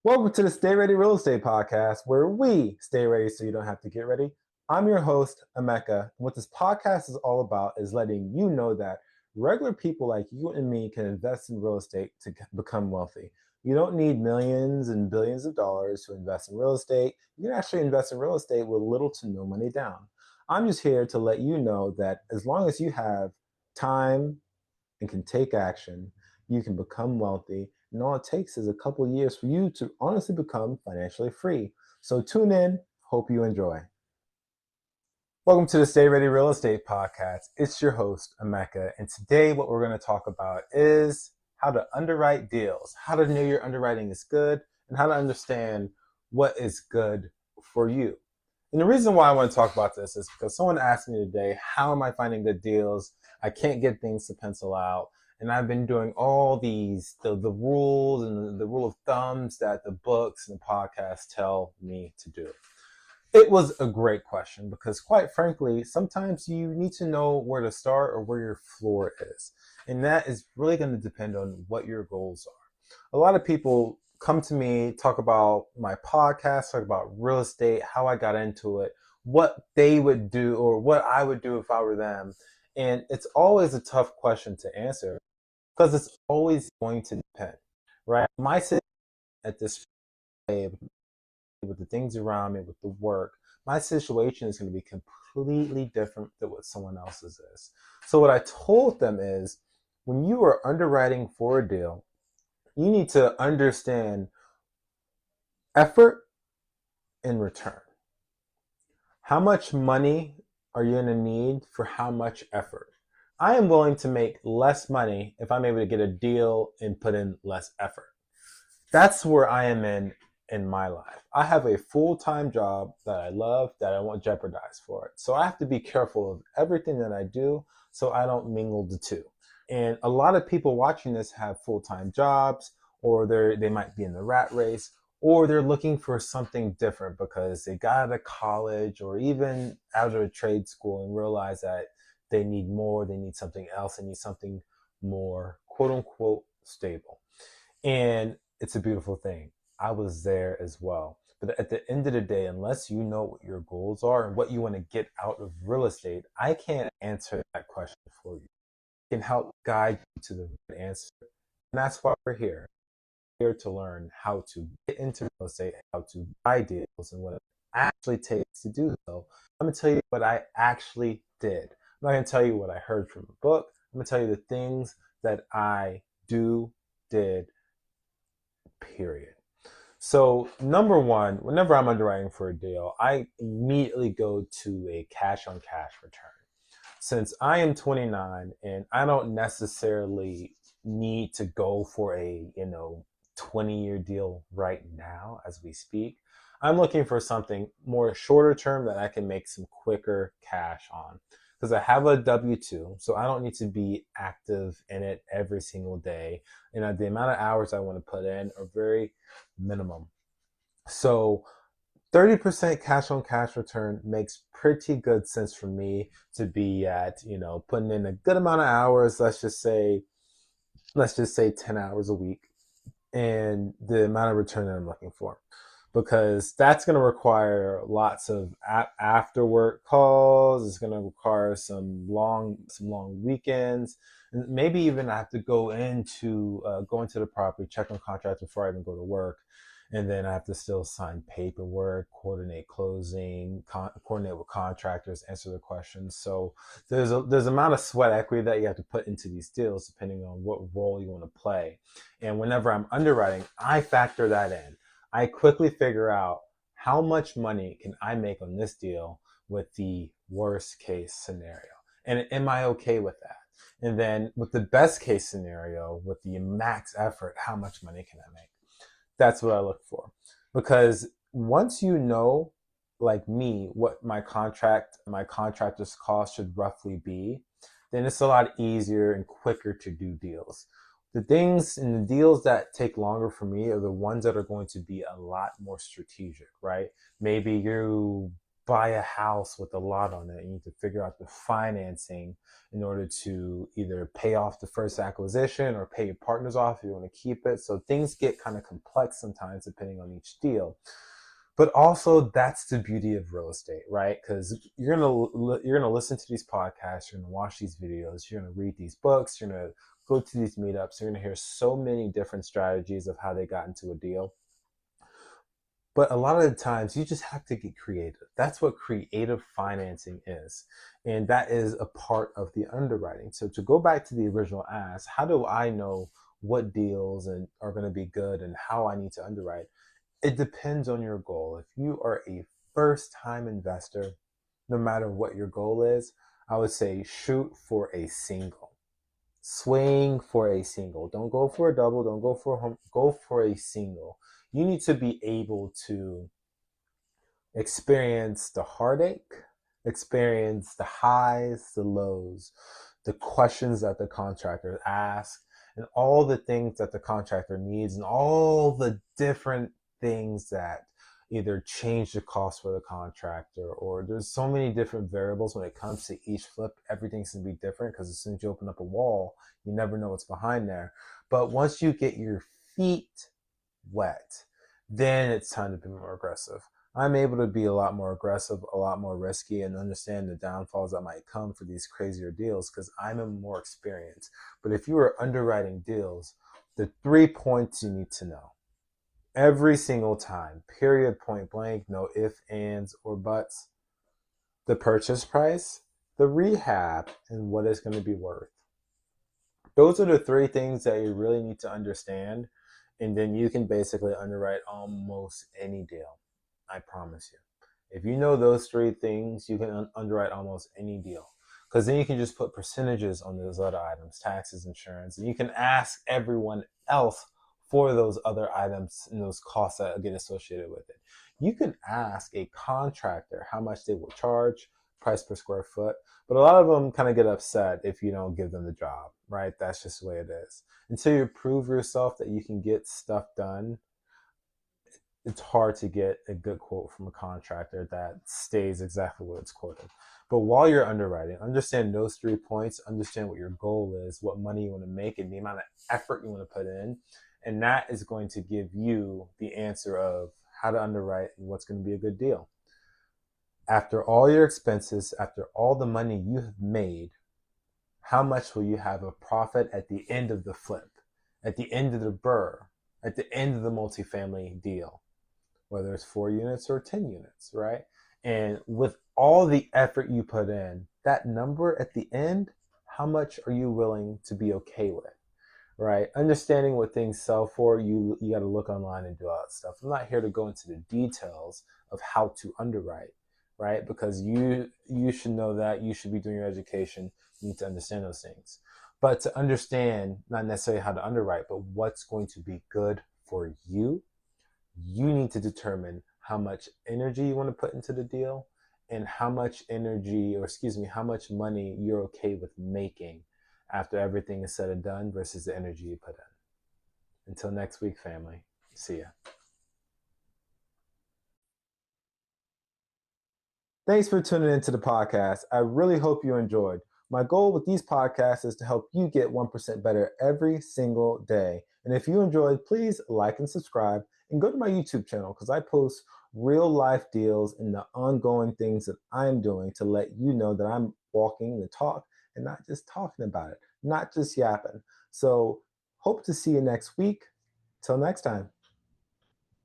Welcome to the Stay Ready Real Estate Podcast, where we stay ready so you don't have to get ready. I'm your host, Emeka. And what this podcast is all about is letting you know that regular people like you and me can invest in real estate to become wealthy. You don't need millions and billions of dollars to invest in real estate. You can actually invest in real estate with little to no money down. I'm just here to let you know that as long as you have time and can take action, you can become wealthy. And all it takes is a couple of years for you to honestly become financially free. So tune in. Hope you enjoy. Welcome to the Stay Ready Real Estate Podcast. It's your host, Emeka. And today what we're going to talk about is how to underwrite deals, how to know your underwriting is good, and how to understand what is good for you. And the reason why I want to talk about this is because someone asked me today, how am I finding good deals? I can't get things to pencil out. And I've been doing all these, the rules and the rule of thumbs that the books and the podcasts tell me to do. It was a great question because quite frankly, sometimes you need to know where to start or where your floor is. And that is really going to depend on what your goals are. A lot of people come to me, talk about my podcast, talk about real estate, how I got into it, what they would do or what I would do if I were them. And it's always a tough question to answer because it's always going to depend, right? My situation at this with the things around me, with the work, my situation is going to be completely different than what someone else's is. So what I told them is, when you are underwriting for a deal, you need to understand effort and return. How much money are you going to need for how much effort? I am willing to make less money if I'm able to get a deal and put in less effort. That's where I am in my life. I have a full-time job that I love that I won't jeopardize for it. So I have to be careful of everything that I do so I don't mingle the two. And a lot of people watching this have full-time jobs, or they might be in the rat race, or they're looking for something different because they got out of college or even out of a trade school and realize that they need more, they need something else, they need something more quote unquote stable. And it's a beautiful thing. I was there as well. But at the end of the day, unless you know what your goals are and what you want to get out of real estate, I can't answer that question for you. I can help guide you to the right answer. And that's why we're here. We're here to learn how to get into real estate, how to buy deals, and what it actually takes to do so. I'm going to tell you what I actually did. I'm not going to tell you what I heard from a book. I'm going to tell you the things that I did, period. So number one, whenever I'm underwriting for a deal, I immediately go to a cash on cash return. Since I am 29 and I don't necessarily need to go for a, 20-year deal right now as we speak, I'm looking for something more shorter term that I can make some quicker cash on. Because I have a W-2, so I don't need to be active in it every single day. And the amount of hours I want to put in are very minimum. So 30% cash on cash return makes pretty good sense for me to be at, putting in a good amount of hours, let's just say 10 hours a week, and the amount of return that I'm looking for. Because that's going to require lots of after work calls. It's going to require some long weekends, and maybe even I have to go into the property, check on contracts before I even go to work, and then I have to still sign paperwork, coordinate closing, coordinate with contractors, answer their questions. So there's amount of sweat equity that you have to put into these deals depending on what role you want to play. And whenever I'm underwriting, I factor that in. I quickly figure out how much money can I make on this deal with the worst case scenario. And am I okay with that? And then with the best case scenario, with the max effort, how much money can I make? That's what I look for. Because once you know, like me, what my contractor's cost should roughly be, then it's a lot easier and quicker to do deals. The things and the deals that take longer for me are the ones that are going to be a lot more strategic, right? Maybe you buy a house with a lot on it. You need to figure out the financing in order to either pay off the first acquisition or pay your partners off if you want to keep it. So things get kind of complex sometimes depending on each deal. But also that's the beauty of real estate, right? Because you're gonna listen to these podcasts, you're gonna watch these videos, you're gonna read these books, you're gonna go to these meetups, you're gonna hear so many different strategies of how they got into a deal. But a lot of the times you just have to get creative. That's what creative financing is. And that is a part of the underwriting. So to go back to the original ask, how do I know what deals and are going to be good and how I need to underwrite? It depends on your goal. If you are a first time investor, no matter what your goal is, I would say shoot for a single. Swing for a single. Don't go for a double. Don't go for a home. Go for a single. You need to be able to experience the heartache, experience the highs, the lows, the questions that the contractor asks, and all the things that the contractor needs, and all the different things that either change the cost for the contractor, or there's so many different variables when it comes to each flip. Everything's going to be different because as soon as you open up a wall, you never know what's behind there. But once you get your feet wet, then it's time to be more aggressive. I'm able to be a lot more aggressive, a lot more risky, and understand the downfalls that might come for these crazier deals because I'm more experienced. But if you are underwriting deals, the 3 points you need to know every single time, period, point blank, no ifs, ands, or buts: the purchase price, the rehab, and what it's going to be worth. Those are the 3 things that you really need to understand. And then you can basically underwrite almost any deal. I promise you. If you know those 3 things, you can underwrite almost any deal. Because then you can just put percentages on those other items, taxes, insurance, and you can ask everyone else for those other items and those costs that get associated with it. You can ask a contractor how much they will charge, price per square foot, but a lot of them kind of get upset if you don't give them the job, right? That's just the way it is. Until you prove yourself that you can get stuff done, it's hard to get a good quote from a contractor that stays exactly what it's quoted. But while you're underwriting, understand those 3 points, understand what your goal is, what money you want to make, and the amount of effort you want to put in. And that is going to give you the answer of how to underwrite and what's going to be a good deal. After all your expenses, after all the money you have made, how much will you have a profit at the end of the flip, at the end of the BRRRR, at the end of the multifamily deal, whether it's 4 units or 10 units, right? And with all the effort you put in, that number at the end, how much are you willing to be okay with, right? Understanding what things sell for, you got to look online and do all that stuff. I'm not here to go into the details of how to underwrite, right? Because you should know that. You should be doing your education. You need to understand those things. But to understand not necessarily how to underwrite, but what's going to be good for you, you need to determine how much energy you want to put into the deal and how much energy, or excuse me, how much money you're okay with making after everything is said and done versus the energy you put in. Until next week, family. See ya. Thanks for tuning into the podcast. I really hope you enjoyed. My goal with these podcasts is to help you get 1% better every single day. And if you enjoyed, please like and subscribe and go to my YouTube channel because I post real life deals and the ongoing things that I'm doing to let you know that I'm walking the talk and not just talking about it, not just yapping. So hope to see you next week. Till next time.